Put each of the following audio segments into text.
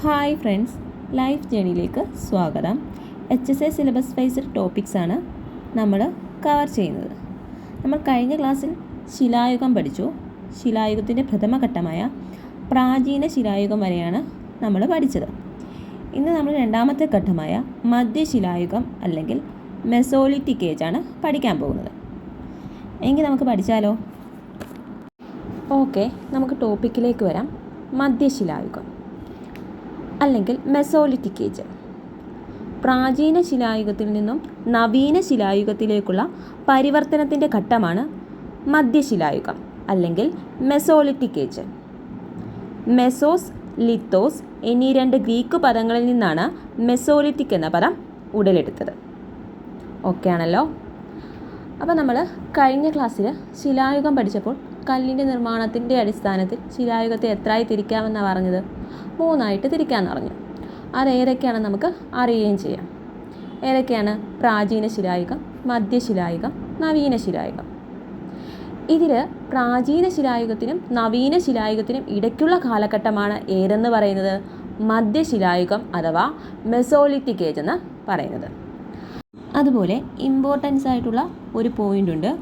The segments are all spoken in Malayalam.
ഹായ് ഫ്രണ്ട്സ്, ലൈഫ് ജേണിയിലേക്ക് സ്വാഗതം. HSA സിലബസ് വൈസ്ഡ് ടോപ്പിക്സാണ് നമ്മൾ കവർ ചെയ്യുന്നത്. നമ്മൾ കഴിഞ്ഞ ക്ലാസ്സിൽ ശിലായുഗം പഠിച്ചു. ശിലായുഗത്തിൻ്റെ പ്രഥമഘട്ടമായ പ്രാചീന ശിലായുഗം വരെയാണ് നമ്മൾ പഠിച്ചത്. ഇന്ന് നമ്മൾ രണ്ടാമത്തെ ഘട്ടമായ മധ്യശിലായുഗം അല്ലെങ്കിൽ മെസോലിത്തിക് ഏജ് ആണ് പഠിക്കാൻ പോകുന്നത്. എങ്കിൽ നമുക്ക് പഠിച്ചാലോ? ഓക്കെ, നമുക്ക് ടോപ്പിക്കിലേക്ക് വരാം. മധ്യശിലായുഗം അല്ലെങ്കിൽ മെസോലിത്തിക് ഏജ്. പ്രാചീന ശിലായുഗത്തിൽ നിന്നും നവീന ശിലായുഗത്തിലേക്കുള്ള പരിവർത്തനത്തിൻ്റെ ഘട്ടമാണ് മധ്യശിലായുഗം അല്ലെങ്കിൽ മെസോലിത്തിക് ഏജ്. മെസോസ്, ലിത്തോസ് എന്നീ രണ്ട് ഗ്രീക്ക് പദങ്ങളിൽ നിന്നാണ് മെസോലിത്തിക് എന്ന പദം ഉടലെടുത്തത്. ഓക്കെ ആണല്ലോ. അപ്പോൾ നമ്മൾ കഴിഞ്ഞ ക്ലാസ്സിൽ ശിലായുഗം പഠിച്ചപ്പോൾ കല്ലിൻ്റെ നിർമ്മാണത്തിൻ്റെ അടിസ്ഥാനത്തിൽ ശിലായുഗത്തെ എത്രയായി തിരിക്കാമെന്നാണ് പറഞ്ഞത്? 3 തിരിക്കാമെന്ന് പറഞ്ഞു. അതേതൊക്കെയാണെന്ന് നമുക്ക് അറിയുകയും ചെയ്യാം. ഏതൊക്കെയാണ്? പ്രാചീന ശിലായുഗം, മധ്യശിലായുഗം, നവീന ശിലായുഗം. ഇതിൽ പ്രാചീന ശിലായുഗത്തിനും നവീന ശിലായുഗത്തിനും ഇടയ്ക്കുള്ള കാലഘട്ടമാണ് ഏതെന്ന് പറയുന്നത്? മധ്യശിലായുഗം അഥവാ മെസോലിത്തിക് ഏജ് എന്ന് പറയുന്നത്. അതുപോലെ ഇമ്പോർട്ടൻസ് ആയിട്ടുള്ള ഒരു പോയിൻ്റ് ഉണ്ട്.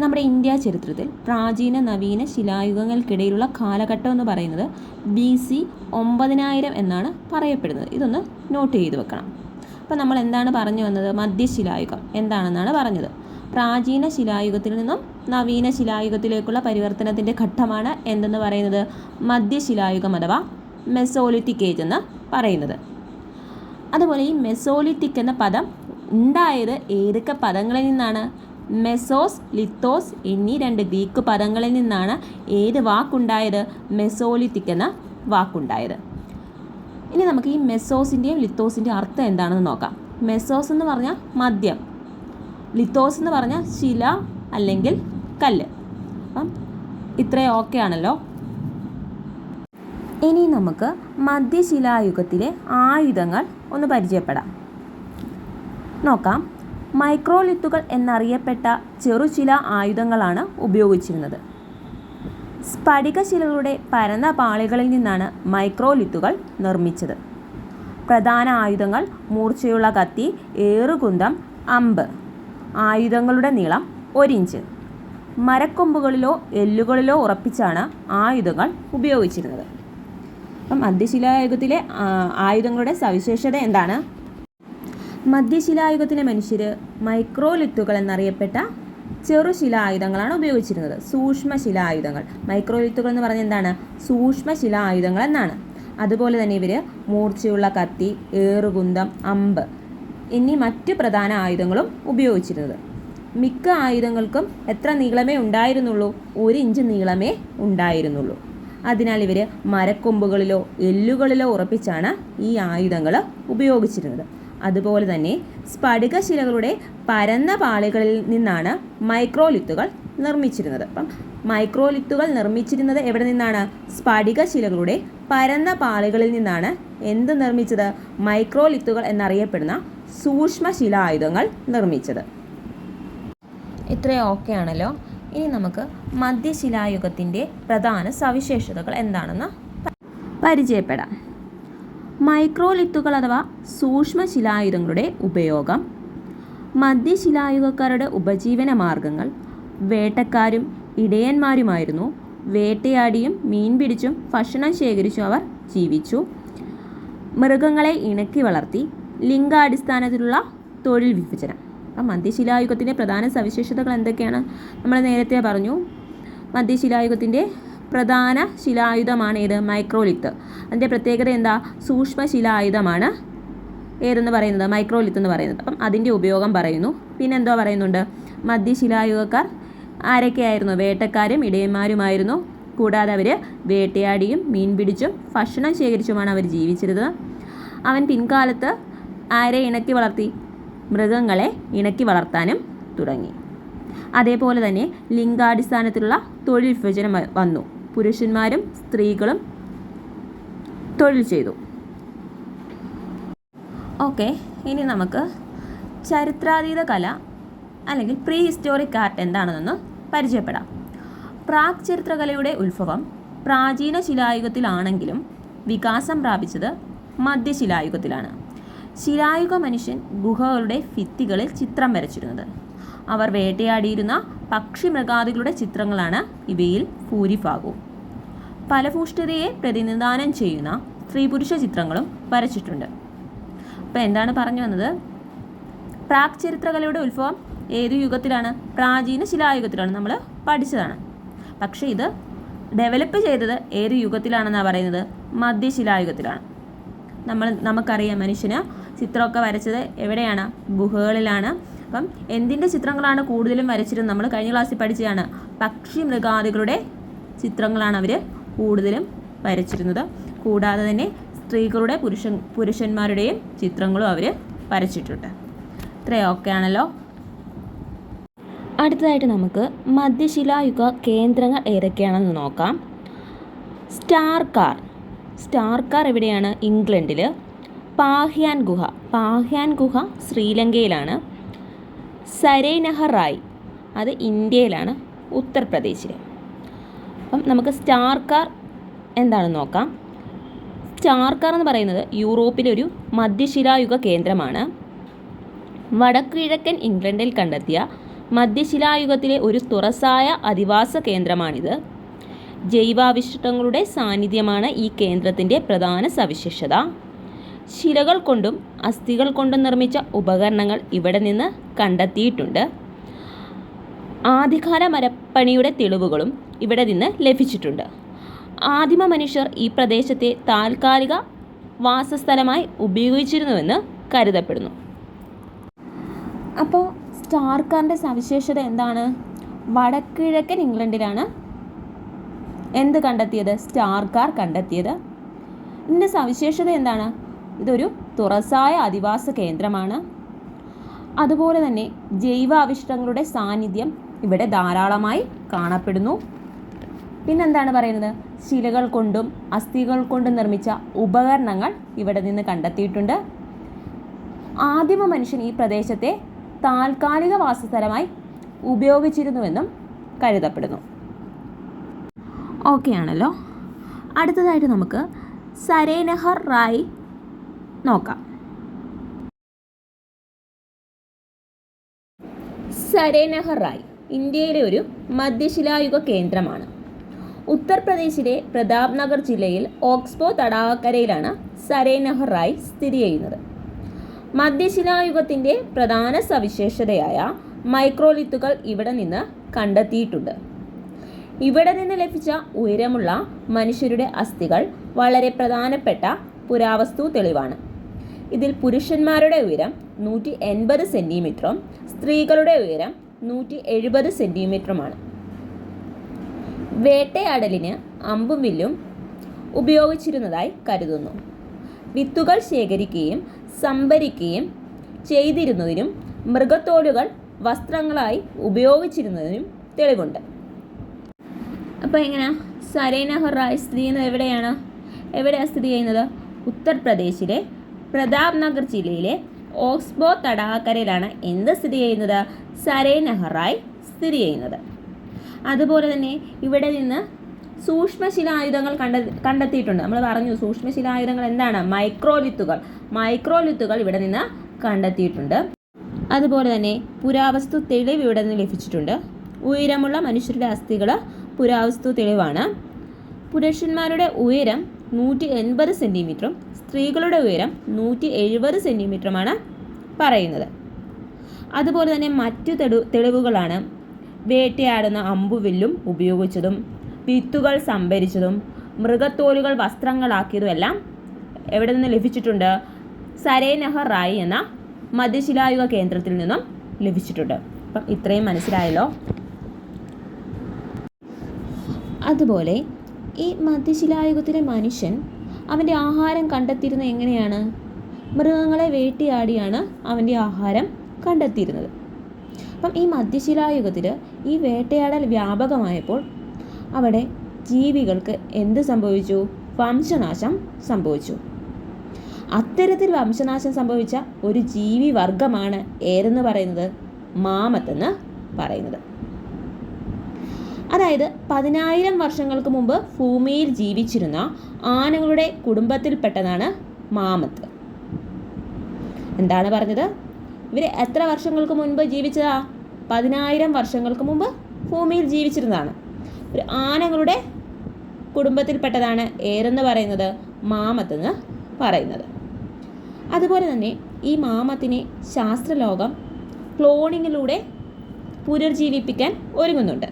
നമ്മുടെ ഇന്ത്യ ചരിത്രത്തിൽ പ്രാചീന നവീന ശിലായുഗങ്ങൾക്കിടയിലുള്ള കാലഘട്ടം എന്ന് പറയുന്നത് BC 9000 എന്നാണ് പറയപ്പെടുന്നത്. ഇതൊന്ന് നോട്ട് ചെയ്ത് വെക്കണം. അപ്പോൾ നമ്മൾ എന്താണ് പറഞ്ഞു വന്നത്? മധ്യശിലായുഗം എന്താണെന്നാണ് പറഞ്ഞത്. പ്രാചീന ശിലായുഗത്തിൽ നിന്നും നവീന ശിലായുഗത്തിലേക്കുള്ള പരിവർത്തനത്തിൻ്റെ ഘട്ടമാണ് എന്തെന്ന് പറയുന്നത്? മധ്യശിലായുഗം അഥവാ മെസോലിത്തിക് ഏജ് എന്ന് പറയുന്നത്. അതുപോലെ ഈ മെസോലിത്തിക് എന്ന പദം ഉണ്ടായത് ഏതൊക്കെ പദങ്ങളിൽ നിന്നാണ്? മെസോസ്, ലിത്തോസ് എന്നീ രണ്ട് ഗ്രീക്ക് പദങ്ങളിൽ നിന്നാണ് ഏത് വാക്കുണ്ടായത്? മെസോലിത്തിക് എന്ന വാക്കുണ്ടായത്. ഇനി നമുക്ക് ഈ മെസോസിൻ്റെയും ലിത്തോസിൻ്റെയും അർത്ഥം എന്താണെന്ന് നോക്കാം. മെസോസ് എന്ന് പറഞ്ഞാൽ മദ്യം, ലിത്തോസ് എന്ന് പറഞ്ഞാൽ ശില അല്ലെങ്കിൽ കല്ല്. അപ്പം ഇത്രയും ഓക്കെ ആണല്ലോ. ഇനി നമുക്ക് മധ്യശിലായുഗത്തിലെ ആയുധങ്ങൾ ഒന്ന് പരിചയപ്പെടാം. നോക്കാം. മൈക്രോലിത്തുകൾ എന്നറിയപ്പെട്ട ചെറുശില ആയുധങ്ങളാണ് ഉപയോഗിച്ചിരുന്നത്. സ്ഫടികശിലകളുടെ പരന്ന പാളികളിൽ നിന്നാണ് മൈക്രോലിത്തുകൾ നിർമ്മിച്ചത്. പ്രധാന ആയുധങ്ങൾ മൂർച്ചയുള്ള കത്തി, ഏറുകുന്തം, അമ്പ്. ആയുധങ്ങളുടെ നീളം 1 ഇഞ്ച്. മരക്കൊമ്പുകളിലോ എല്ലുകളിലോ ഉറപ്പിച്ചാണ് ആയുധങ്ങൾ ഉപയോഗിച്ചിരുന്നത്. അപ്പം മധ്യശിലായുഗത്തിലെ ആയുധങ്ങളുടെ സവിശേഷത എന്താണ്? മധ്യശിലായുഗത്തിലെ മനുഷ്യർ മൈക്രോലിത്തുകൾ എന്നറിയപ്പെട്ട ചെറുശിലായുധങ്ങളാണ് ഉപയോഗിച്ചിരുന്നത്. സൂക്ഷ്മശിലായുധങ്ങൾ. മൈക്രോലിത്തുകൾ എന്ന് പറഞ്ഞാൽ എന്താണ്? സൂക്ഷ്മശിലായുധങ്ങൾ എന്നാണ്. അതുപോലെ തന്നെ ഇവർ മൂർച്ചയുള്ള കത്തി, ഏറുകുന്തം, അമ്പ് എന്നീ മറ്റ് പ്രധാന ആയുധങ്ങളും ഉപയോഗിച്ചിരുന്നത്. മിക്ക ആയുധങ്ങൾക്കും എത്ര നീളമേ ഉണ്ടായിരുന്നുള്ളൂ? 1 ഇഞ്ച് നീളമേ ഉണ്ടായിരുന്നുള്ളൂ. അതിനാൽ ഇവർ മരക്കൊമ്പുകളിലോ എല്ലുകളിലോ ഉറപ്പിച്ചാണ് ഈ ആയുധങ്ങൾ ഉപയോഗിച്ചിരുന്നത്. അതുപോലെ തന്നെ സ്ഫടികശിലകളുടെ പരന്ന പാളികളിൽ നിന്നാണ് മൈക്രോലിത്തുകൾ നിർമ്മിച്ചിരുന്നത്. അപ്പം മൈക്രോലിത്തുകൾ നിർമ്മിച്ചിരുന്നത് എവിടെ നിന്നാണ്? സ്ഫടികശിലകളുടെ പരന്ന പാളികളിൽ നിന്നാണ് എന്ത് നിർമ്മിച്ചത്? മൈക്രോലിത്തുകൾ എന്നറിയപ്പെടുന്ന സൂക്ഷ്മശിലായുധങ്ങൾ നിർമ്മിച്ചത്. ഇത്രയും ഓക്കെ ആണല്ലോ. ഇനി നമുക്ക് മധ്യശിലായുഗത്തിൻ്റെ പ്രധാന സവിശേഷതകൾ എന്താണെന്ന് പരിചയപ്പെടാം. മൈക്രോലിത്തുകൾ അഥവാ സൂക്ഷ്മശിലായുധങ്ങളുടെ ഉപയോഗം. മധ്യശിലായുഗക്കാരുടെ ഉപജീവന മാർഗങ്ങൾ വേട്ടക്കാരും ഇടയന്മാരുമായിരുന്നു. വേട്ടയാടിയും മീൻ പിടിച്ചും ഭക്ഷണം ശേഖരിച്ചും അവർ ജീവിച്ചു. മൃഗങ്ങളെ ഇണക്കി വളർത്തി. ലിംഗാടിസ്ഥാനത്തിലുള്ള തൊഴിൽ വിഭജനം. അപ്പം മധ്യശിലായുഗത്തിൻ്റെ പ്രധാന സവിശേഷതകൾ എന്തൊക്കെയാണ്? നമ്മൾ നേരത്തെ പറഞ്ഞു. മധ്യശിലായുഗത്തിൻ്റെ പ്രധാന ശിലായുധമാണ് ഏത്? മൈക്രോലിത്ത്. അതിൻ്റെ പ്രത്യേകത എന്താ? സൂക്ഷ്മശിലായുധമാണ് ഏതെന്ന് പറയുന്നത്? മൈക്രോലിത്ത് എന്ന് പറയുന്നത്. അപ്പം അതിൻ്റെ ഉപയോഗം പറയുന്നു. പിന്നെ എന്തോ പറയുന്നുണ്ട്? മധ്യശിലായുഗക്കാർ ആരൊക്കെയായിരുന്നു? വേട്ടക്കാരും ഇടയന്മാരുമായിരുന്നു. കൂടാതെ അവർ വേട്ടയാടിയും മീൻ പിടിച്ചും ഭക്ഷണം ശേഖരിച്ചുമാണ് അവർ ജീവിച്ചിരുന്നത്. അവൻ പിൻകാലത്ത് ആരെ ഇണക്കി വളർത്തി? മൃഗങ്ങളെ ഇണക്കി വളർത്താനും തുടങ്ങി. അതേപോലെ തന്നെ ലിംഗാടിസ്ഥാനത്തിലുള്ള തൊഴിൽ വിഭജനം വന്നു. പുരുഷന്മാരും സ്ത്രീകളും തൊഴിൽ ചെയ്തു. ഓക്കെ, ഇനി നമുക്ക് ചരിത്രാതീത കല അല്ലെങ്കിൽ പ്രീ ഹിസ്റ്റോറിക് ആർട്ട് എന്താണെന്നൊന്ന് പരിചയപ്പെടാം. പ്രാക് ചരിത്രകലയുടെ ഉത്ഭവം പ്രാചീന ശിലായുഗത്തിലാണെങ്കിലും വികാസം പ്രാപിച്ചത് മധ്യശിലായുഗത്തിലാണ്. ശിലായുഗ മനുഷ്യൻ ഗുഹകളുടെ ഭിത്തികളിൽ ചിത്രം വരച്ചിരുന്നത്. അവർ വേട്ടയാടിയിരുന്ന പക്ഷി മൃഗാദികളുടെ ചിത്രങ്ങളാണ് ഇവയിൽ ഭൂരിഭാഗവും. ഫലഭൂഷ്ഠതയെ പ്രതിനിധാനം ചെയ്യുന്ന സ്ത്രീ പുരുഷ ചിത്രങ്ങളും വരച്ചിട്ടുണ്ട്. അപ്പോൾ എന്താണ് പറഞ്ഞു വന്നത്? പ്രാക് ചരിത്രകലയുടെ ഉത്ഭവം ഏത് യുഗത്തിലാണ്? പ്രാചീന ശിലായുഗത്തിലാണ്. നമ്മൾ പഠിച്ചതാണ്. പക്ഷേ ഇത് ഡെവലപ്പ് ചെയ്തത് ഏത് യുഗത്തിലാണെന്നാണ് പറയുന്നത്? മധ്യശിലായുഗത്തിലാണ്. നമുക്കറിയാം മനുഷ്യന് ചിത്രമൊക്കെ വരച്ചത് എവിടെയാണ്? ഗുഹകളിലാണ്. അപ്പം എന്തിൻ്റെ ചിത്രങ്ങളാണ് കൂടുതലും വരച്ചിരുന്നത്? നമ്മൾ കഴിഞ്ഞ ക്ലാസ്സിൽ പഠിച്ചതാണ്. പക്ഷി മൃഗാദികളുടെ ചിത്രങ്ങളാണ് അവർ കൂടുതലും വരച്ചിരുന്നത്. കൂടാതെ തന്നെ സ്ത്രീകളുടെ പുരുഷന്മാരുടെയും ചിത്രങ്ങളും അവർ വരച്ചിട്ടുണ്ട്. ഇത്രയും ഓക്കെ ആണല്ലോ. അടുത്തതായിട്ട് നമുക്ക് മധ്യശിലായുഗ കേന്ദ്രങ്ങൾ ഏതൊക്കെയാണെന്ന് നോക്കാം. സ്റ്റാർ കാർ എവിടെയാണ്? ഇംഗ്ലണ്ടിൽ. പാഹ്യാൻ ഗുഹ ശ്രീലങ്കയിലാണ്. സരൈനഹർ റായ് അത് ഇന്ത്യയിലാണ്, ഉത്തർപ്രദേശിൽ. അപ്പം നമുക്ക് സ്റ്റാർ കാർ എന്താണെന്ന് നോക്കാം. സ്റ്റാർ കാർ എന്ന് പറയുന്നത് യൂറോപ്പിലൊരു മധ്യശിലായുഗ കേന്ദ്രമാണ്. വടക്കുകിഴക്കൻ ഇംഗ്ലണ്ടിൽ കണ്ടെത്തിയ മധ്യശിലായുഗത്തിലെ ഒരു തുറസായ അധിവാസ കേന്ദ്രമാണിത്. ജൈവാവശിഷ്ടങ്ങളുടെ സാന്നിധ്യമാണ് ഈ കേന്ദ്രത്തിൻ്റെ പ്രധാന സവിശേഷത. ശിലകൾ കൊണ്ടും അസ്ഥികൾ കൊണ്ടും നിർമ്മിച്ച ഉപകരണങ്ങൾ ഇവിടെ നിന്ന് കണ്ടെത്തിയിട്ടുണ്ട്. ആദ്യകാല മരപ്പണിയുടെ തെളിവുകളും ഇവിടെ നിന്ന് ലഭിച്ചിട്ടുണ്ട്. ആദിമ മനുഷ്യർ ഈ പ്രദേശത്തെ താൽക്കാലിക വാസസ്ഥലമായി ഉപയോഗിച്ചിരുന്നുവെന്ന് കരുതപ്പെടുന്നു. അപ്പോൾ സ്റ്റാർ കാറിൻ്റെ സവിശേഷത എന്താണ്? വടക്കിഴക്കൻ ഇംഗ്ലണ്ടിലാണ് എന്ത് കണ്ടെത്തിയത്? സ്റ്റാർ കാർ കണ്ടെത്തിയത്. ഇതിൻ്റെ സവിശേഷത എന്താണ്? ഇതൊരു തുറസായ അധിവാസ കേന്ദ്രമാണ്. അതുപോലെ തന്നെ ജൈവാവശിഷ്ടങ്ങളുടെ സാന്നിധ്യം ഇവിടെ ധാരാളമായി കാണപ്പെടുന്നു. പിന്നെന്താണ് പറയുന്നത്? ശിലകൾ കൊണ്ടും അസ്ഥികൾ കൊണ്ടും നിർമ്മിച്ച ഉപകരണങ്ങൾ ഇവിടെ നിന്ന് കണ്ടെത്തിയിട്ടുണ്ട്. ആദിമ മനുഷ്യൻ ഈ പ്രദേശത്തെ താൽക്കാലിക വാസസ്ഥലമായി ഉപയോഗിച്ചിരുന്നുവെന്നും കരുതപ്പെടുന്നു. ഓക്കെ ആണല്ലോ. അടുത്തതായിട്ട് നമുക്ക് സരൈനഹർ റായ് നോക്കാം. സരൈനഹർ റായ് ഇന്ത്യയിലെ ഒരു മധ്യശിലായുഗ കേന്ദ്രമാണ്. ഉത്തർപ്രദേശിലെ പ്രതാപ് നഗർ ജില്ലയിൽ ഓക്സ്ബോ തടാകക്കരയിലാണ് സരൈനഹർ റായ് സ്ഥിതി ചെയ്യുന്നത്. മധ്യശിലായുഗത്തിൻ്റെ പ്രധാന സവിശേഷതയായ മൈക്രോലിത്തുകൾ ഇവിടെ നിന്ന് കണ്ടെത്തിയിട്ടുണ്ട്. ഇവിടെ നിന്ന് ലഭിച്ച ഉയരമുള്ള മനുഷ്യരുടെ അസ്ഥികൾ വളരെ പ്രധാനപ്പെട്ട പുരാവസ്തു തെളിവാണ്. ഇതിൽ പുരുഷന്മാരുടെ ഉയരം 180 സെൻറ്റിമീറ്ററും സ്ത്രീകളുടെ ഉയരം 170 സെൻറ്റിമീറ്ററുമാണ്. വേട്ടയാടലിന് അമ്പും വില്ലും ഉപയോഗിച്ചിരുന്നതായി കരുതുന്നു. വിത്തുകൾ ശേഖരിക്കുകയും സംഭരിക്കുകയും ചെയ്തിരുന്നതിനും മൃഗത്തോലുകൾ വസ്ത്രങ്ങളായി ഉപയോഗിച്ചിരുന്നതിനും തെളിവുണ്ട്. അപ്പോൾ എങ്ങനെയാ സരൈനഹർ റായ് സ്ഥിതി ചെയ്യുന്നത്? എവിടെയാണ് സ്ഥിതി ചെയ്യുന്നത്? ഉത്തർപ്രദേശിലെ പ്രതാപ് നഗർ ജില്ലയിലെ ഓക്സ്ബോ തടാകക്കരയിലാണ് എന്ത് സ്ഥിതി ചെയ്യുന്നത്? സരൈനഹർ റായ് സ്ഥിതി ചെയ്യുന്നത്. അതുപോലെ തന്നെ ഇവിടെ നിന്ന് സൂക്ഷ്മശിലായുധങ്ങൾ കണ്ടെത്തിയിട്ടുണ്ട്. നമ്മൾ പറഞ്ഞു സൂക്ഷ്മശിലായുധങ്ങൾ എന്താണ്? മൈക്രോലിത്തുകൾ ഇവിടെ നിന്ന് കണ്ടെത്തിയിട്ടുണ്ട്. അതുപോലെ തന്നെ പുരാവസ്തു തെളിവ് ഇവിടെ നിന്ന് ലഭിച്ചിട്ടുണ്ട്. ഉയരമുള്ള മനുഷ്യരുടെ അസ്ഥികൾ പുരാവസ്തു തെളിവാണ്. പുരുഷന്മാരുടെ ഉയരം 180 സെൻറ്റിമീറ്ററും സ്ത്രീകളുടെ ഉയരം 170 സെൻറ്റിമീറ്ററുമാണ് പറയുന്നത്. അതുപോലെ തന്നെ മറ്റു തെളിവുകളാണ് വേട്ടയാടുന്ന അമ്പുവില്ലും ഉപയോഗിച്ചതും വിത്തുകൾ സംഭരിച്ചതും മൃഗത്തോലുകൾ വസ്ത്രങ്ങളാക്കിയതുമെല്ലാം എവിടെ നിന്ന് ലഭിച്ചിട്ടുണ്ട്? സരൈനഹർ റായ് എന്ന മധ്യശിലായുഗ കേന്ദ്രത്തിൽ നിന്നും ലഭിച്ചിട്ടുണ്ട്. അപ്പം ഇത്രയും മനസ്സിലായല്ലോ. അതുപോലെ ഈ മധ്യശിലായുഗത്തിലെ മനുഷ്യൻ അവൻ്റെ ആഹാരം കണ്ടെത്തിയിരുന്നത് എങ്ങനെയാണ്? മൃഗങ്ങളെ വേട്ടയാടിയാണ് അവൻ്റെ ആഹാരം കണ്ടെത്തിയിരുന്നത്. അപ്പം ഈ മധ്യശിലായുഗത്തിൽ ഈ വേട്ടയാടൽ വ്യാപകമായപ്പോൾ അവിടെ ജീവികൾക്ക് എന്ത് സംഭവിച്ചു? വംശനാശം സംഭവിച്ചു. അത്തരത്തിൽ വംശനാശം സംഭവിച്ച ഒരു ജീവി വർഗമാണ് ഏതെന്ന് പറയുന്നത്? മാമത്ത് എന്ന് പറയുന്നത്. അതായത് 10,000 വർഷങ്ങൾക്ക് മുമ്പ് ഭൂമിയിൽ ജീവിച്ചിരുന്ന ആനകളുടെ കുടുംബത്തിൽപ്പെട്ടതാണ് മാമത്ത്. എന്താണ് പറഞ്ഞത്? ഇവർ എത്ര വർഷങ്ങൾക്ക് മുൻപ് ജീവിച്ചതാ? 10,000 വർഷങ്ങൾക്ക് മുമ്പ് ഭൂമിയിൽ ജീവിച്ചിരുന്നതാണ്. ഒരു ആനകളുടെ കുടുംബത്തിൽപ്പെട്ടതാണ് ഏതെന്ന് പറയുന്നത്? മാമത്ത് എന്ന് പറയുന്നത്. അതുപോലെ തന്നെ ഈ മാമത്തിനെ ശാസ്ത്രലോകം ക്ലോണിങ്ങിലൂടെ പുനർജീവിപ്പിക്കാൻ ഒരുങ്ങുന്നുണ്ട്.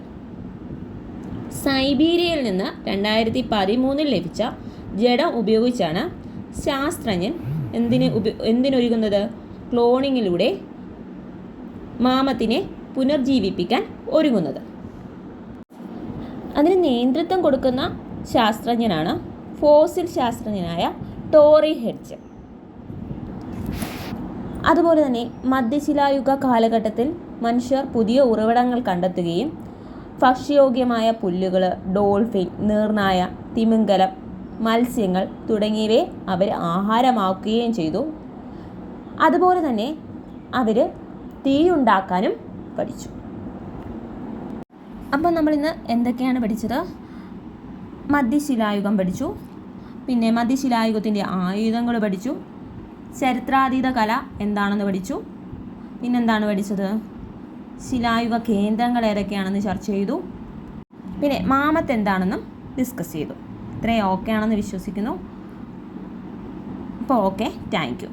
സൈബീരിയയിൽ നിന്ന് 2013 ലഭിച്ച ജഡം ഉപയോഗിച്ചാണ് ശാസ്ത്രജ്ഞൻ എന്തിനൊരുങ്ങുന്നത്? ക്ലോണിങ്ങിലൂടെ മാമത്തിനെ പുനർജീവിപ്പിക്കാൻ ഒരുങ്ങുന്നത്. അതിന് നേതൃത്വം കൊടുക്കുന്ന ശാസ്ത്രജ്ഞനാണ് ഫോസിൽ ശാസ്ത്രജ്ഞനായ ടോറി ഹെഡ്ജ്. അതുപോലെ തന്നെ മധ്യശിലായുഗ കാലഘട്ടത്തിൽ മനുഷ്യർ പുതിയ ഉറവിടങ്ങൾ കണ്ടെത്തുകയും ഭക്ഷ്യയോഗ്യമായ പുല്ലുകൾ, ഡോൾഫിൻ, നീർനായ, തിമിംഗലം, മത്സ്യങ്ങൾ തുടങ്ങിയവയെ അവർ ആഹാരമാക്കുകയും ചെയ്തു. അതുപോലെ തന്നെ അവർ തീയുണ്ടാക്കാനും പഠിച്ചു. അപ്പോൾ നമ്മളിന്ന് എന്തൊക്കെയാണ് പഠിച്ചത്? മധ്യശിലായുഗം പഠിച്ചു, പിന്നെ മധ്യശിലായുഗത്തിൻ്റെ ആയുധങ്ങൾ പഠിച്ചു, ചരിത്രാതീത കല എന്താണെന്ന് പഠിച്ചു, പിന്നെന്താണ് പഠിച്ചത്? ശിലായുഗ കേന്ദ്രങ്ങൾ ഏതൊക്കെയാണെന്ന് ചർച്ച ചെയ്തു, പിന്നെ മാമത്ത് എന്താണെന്നും ഡിസ്കസ് ചെയ്തു. ഇത്രയും ഓക്കെ ആണെന്ന് വിശ്വസിക്കുന്നു. അപ്പോൾ ഓക്കെ, താങ്ക് യു.